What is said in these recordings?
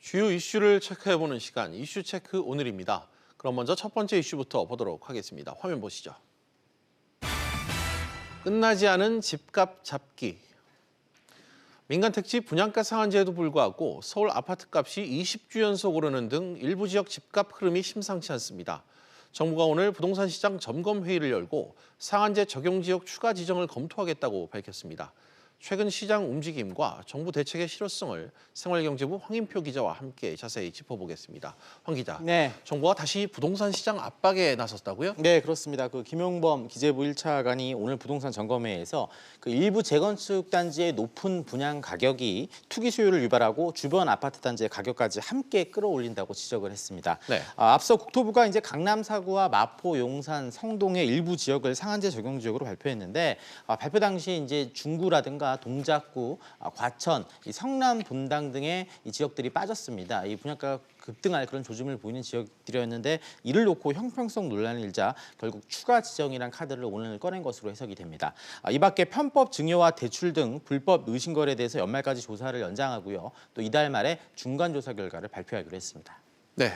주요 이슈를 체크해보는 시간, 이슈 체크 오늘입니다. 그럼 먼저 첫 번째 이슈부터 보도록 하겠습니다. 화면 보시죠. 끝나지 않은 집값 잡기. 민간 택지 분양가 상한제에도 불구하고 서울 아파트값이 20주 연속 오르는 등 일부 지역 집값 흐름이 심상치 않습니다. 정부가 오늘 부동산 시장 점검 회의를 열고 상한제 적용 지역 추가 지정을 검토하겠다고 밝혔습니다. 최근 시장 움직임과 정부 대책의 실효성을 생활경제부 황인표 기자와 함께 자세히 짚어보겠습니다. 황 기자, 네. 정부가 다시 부동산 시장 압박에 나섰다고요? 네, 그렇습니다. 김용범 기재부 1차관이 오늘 부동산 점검회에서 일부 재건축 단지의 높은 분양 가격이 투기 수요를 유발하고 주변 아파트 단지의 가격까지 함께 끌어올린다고 지적을 했습니다. 네. 앞서 국토부가 이제 강남 4구와 마포, 용산, 성동의 일부 지역을 상한제 적용 지역으로 발표했는데 발표 당시 이제 중구라든가 동작구, 과천, 성남 분당 등의 이 지역들이 빠졌습니다. 이 분양가가 급등할 그런 조짐을 보이는 지역들이었는데 이를 놓고 형평성 논란이 일자 결국 추가 지정이란 카드를 오늘 꺼낸 것으로 해석이 됩니다. 이 밖에 편법 증여와 대출 등 불법 의심 거래에 대해서 연말까지 조사를 연장하고요. 또 이달 말에 중간 조사 결과를 발표하기로 했습니다. 네.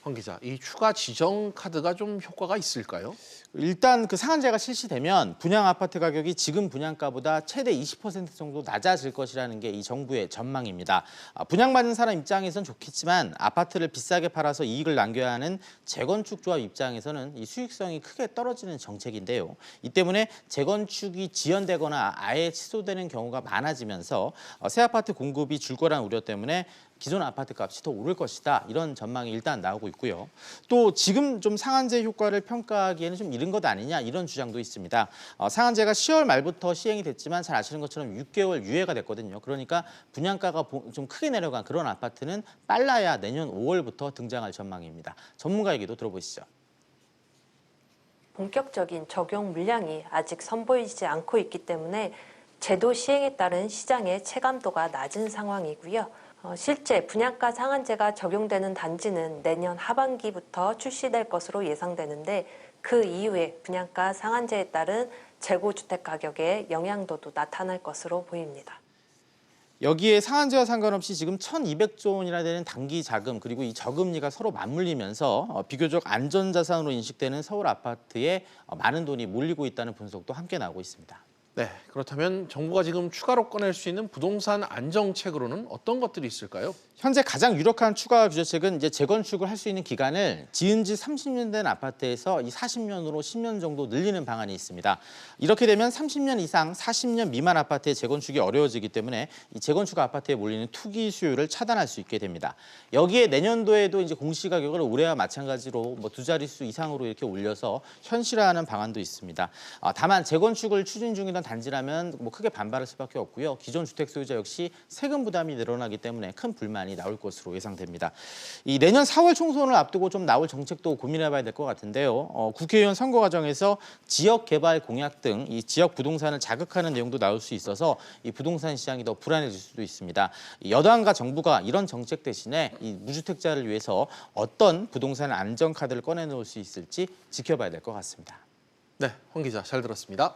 황 기자, 이 추가 지정 카드가 좀 효과가 있을까요? 일단 상한제가 실시되면 분양 아파트 가격이 지금 분양가보다 최대 20% 정도 낮아질 것이라는 게 이 정부의 전망입니다. 분양받는 사람 입장에선 좋겠지만 아파트를 비싸게 팔아서 이익을 남겨야 하는 재건축 조합 입장에서는 이 수익성이 크게 떨어지는 정책인데요. 이 때문에 재건축이 지연되거나 아예 취소되는 경우가 많아지면서 새 아파트 공급이 줄 거란 우려 때문에 기존 아파트 값이 더 오를 것이다. 이런 전망이 일단 나오고 있고요. 또 지금 좀 상한제 효과를 평가하기에는 좀 이른 것 아니냐 이런 주장도 있습니다. 상한제가 10월 말부터 시행이 됐지만 잘 아시는 것처럼 6개월 유예가 됐거든요. 그러니까 분양가가 좀 크게 내려간 그런 아파트는 빨라야 내년 5월부터 등장할 전망입니다. 전문가 얘기도 들어보시죠. 본격적인 적용 물량이 아직 선보이지 않고 있기 때문에 제도 시행에 따른 시장의 체감도가 낮은 상황이고요. 실제 분양가 상한제가 적용되는 단지는 내년 하반기부터 출시될 것으로 예상되는데 그 이후에 분양가 상한제에 따른 재고주택 가격의 영향도도 나타날 것으로 보입니다. 여기에 상한제와 상관없이 지금 1,200조 원이나 되는 단기 자금 그리고 이 저금리가 서로 맞물리면서 비교적 안전자산으로 인식되는 서울 아파트에 많은 돈이 몰리고 있다는 분석도 함께 나오고 있습니다. 네, 그렇다면 정부가 지금 추가로 꺼낼 수 있는 부동산 안정책으로는 어떤 것들이 있을까요? 현재 가장 유력한 추가 규제책은 이제 재건축을 할 수 있는 기간을 지은 지 30년 된 아파트에서 이 40년으로 10년 정도 늘리는 방안이 있습니다. 이렇게 되면 30년 이상 40년 미만 아파트의 재건축이 어려워지기 때문에 이 재건축 아파트에 몰리는 투기 수요를 차단할 수 있게 됩니다. 여기에 내년도에도 이제 공시가격을 올해와 마찬가지로 두 자릿수 이상으로 이렇게 올려서 현실화하는 방안도 있습니다. 다만 재건축을 추진 중이던 단지라면 크게 반발할 수밖에 없고요. 기존 주택 소유자 역시 세금 부담이 늘어나기 때문에 큰 불만이 나올 것으로 예상됩니다. 이 내년 4월 총선을 앞두고 좀 나올 정책도 고민해봐야 될 것 같은데요. 국회의원 선거 과정에서 지역 개발 공약 등 이 지역 부동산을 자극하는 내용도 나올 수 있어서 이 부동산 시장이 더 불안해질 수도 있습니다. 여당과 정부가 이런 정책 대신에 이 무주택자를 위해서 어떤 부동산 안정 카드를 꺼내놓을 수 있을지 지켜봐야 될 것 같습니다. 네, 황 기자 잘 들었습니다.